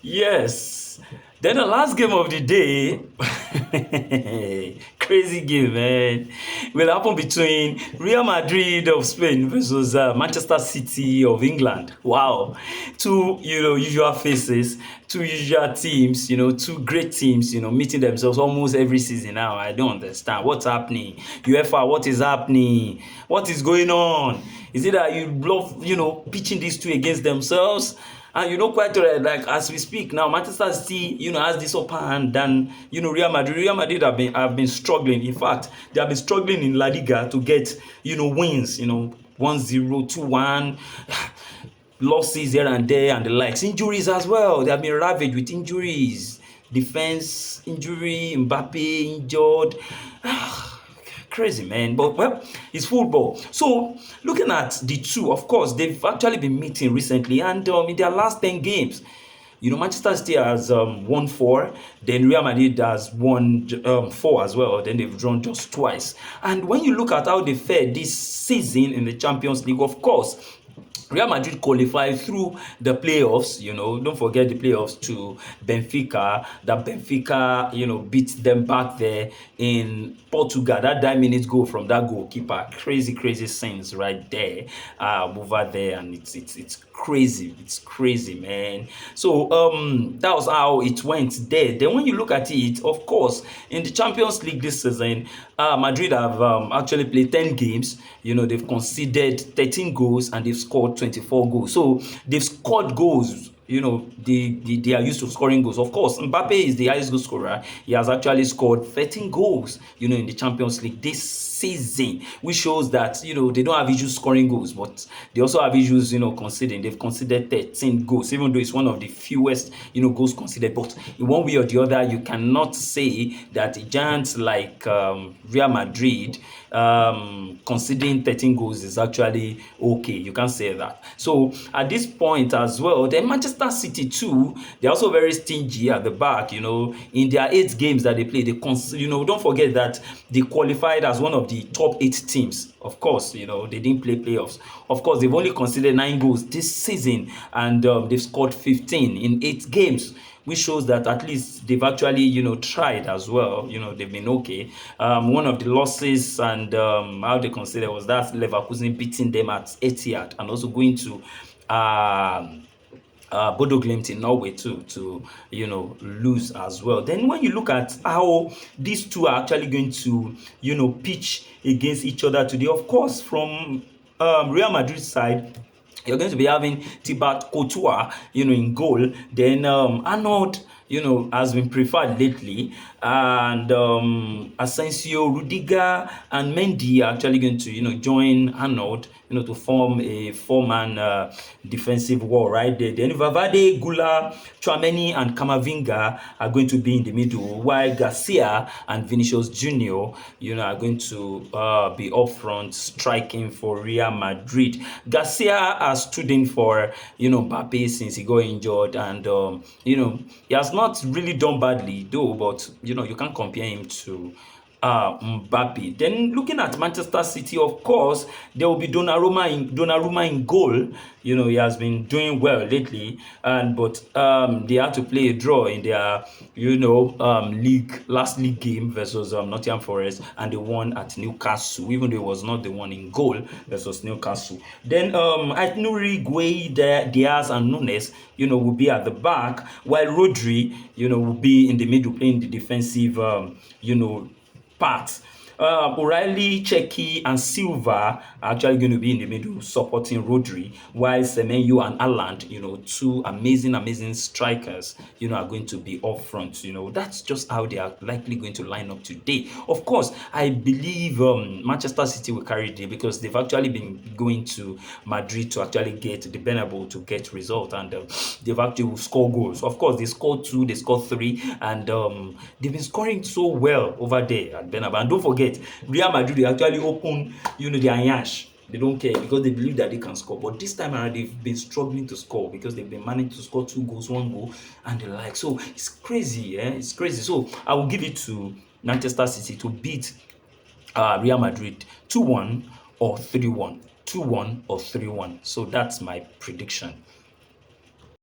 Yes. Then the last game of the day, crazy game, man, will happen between Real Madrid of Spain versus Manchester City of England. Wow, two usual faces, two usual teams, two great teams, meeting themselves almost every season now. I don't understand what's happening. UEFA, what is happening? What is going on? Is it that you love, pitching these two against themselves? And quite right, like as we speak now, Manchester City, has this upper hand than Real Madrid. Real Madrid have been struggling. In fact, they have been struggling in La Liga to get wins. 1-0, 2-1, losses here and there, and the likes. Injuries as well. They have been ravaged with injuries. Defense injury, Mbappe injured. Crazy, man. But well, it's football. So looking at the two, of course, they've actually been meeting recently, and in their last 10 games, Manchester City has won 4, then Real Madrid has won 4 as well. Then they've drawn just twice. And when you look at how they fared this season in the Champions League, of course, Real Madrid qualified through the playoffs, don't forget the playoffs to Benfica, that Benfica, beat them back there in Portugal. That 9 minutes goal from that goalkeeper, crazy scenes right there, over there, and it's crazy, man. So that was how it went there. Then when you look at it, of course, in the Champions League this season, Madrid have actually played 10 games. They've conceded 13 goals and they've scored 24 goals. So they've scored goals. They are used to scoring goals. Of course, Mbappe is the highest goal scorer. He has actually scored 13 goals, in the Champions League this season, which shows that, they don't have issues scoring goals, but they also have issues, conceding. They've conceded 13 goals, even though it's one of the fewest, goals conceded. But in one way or the other, you cannot say that giants like Real Madrid conceding 13 goals is actually okay. You can't say that. So at this point as well, then Manchester City too, they're also very stingy at the back. In their 8 games that they play, don't forget that they qualified as one of the top 8 teams. Of course, they didn't play playoffs. Of course, they've only conceded 9 goals this season, and they've scored 15 in 8 games, which shows that at least they've actually, tried as well. They've been okay. One of the losses and how they consider was that Leverkusen beating them at Etihad, and also going to Bodo Glimt in Norway too, to lose as well. Then when you look at how these two are actually going to pitch against each other today, of course, from Real Madrid side, you're going to be having Thibaut Courtois, in goal. Then Arnold, has been preferred lately, and Asensio, Rudiger, and Mendy are actually going to, join Arnold, to form a 4-man defensive wall right there. Then Valverde, Gula, Tchouaméni, and Camavinga are going to be in the middle, while Garcia and Vinicius Junior, are going to be up front striking for Real Madrid. Garcia has stood in for, Mbappe since he got injured, and he has not really done badly though, but you can't compare him to Mbappe. Then looking at Manchester City, of course, there will be Donnarumma in goal. He has been doing well lately, but they had to play a draw in their last league game versus Nottingham Forest, and they won at Newcastle, even though it was not the one in goal versus Newcastle. Then Aït-Nouri, Gueye, Diaz, and Nunes, will be at the back, while Rodri, will be in the middle playing the defensive, part. O'Reilly, Cheki, and Silva are actually going to be in the middle supporting Rodri, while Semenyo and Haaland, two amazing strikers, are going to be up front. That's just how they are likely going to line up today. Of course, I believe Manchester City will carry the day because they've actually been going to Madrid to actually get the Bernabeu to get result, and they've actually scored goals. Of course, they scored 2, they scored 3, and they've been scoring so well over there at Bernabeu. And don't forget, Real Madrid, they actually open, their yash. They don't care because they believe that they can score. But this time around, they've been struggling to score because they've been managing to score 2 goals, 1 goal, and the like. So it's crazy, It's crazy. So I will give it to Manchester City to beat Real Madrid 2-1 or 3-1. 2-1 or 3-1. So that's my prediction.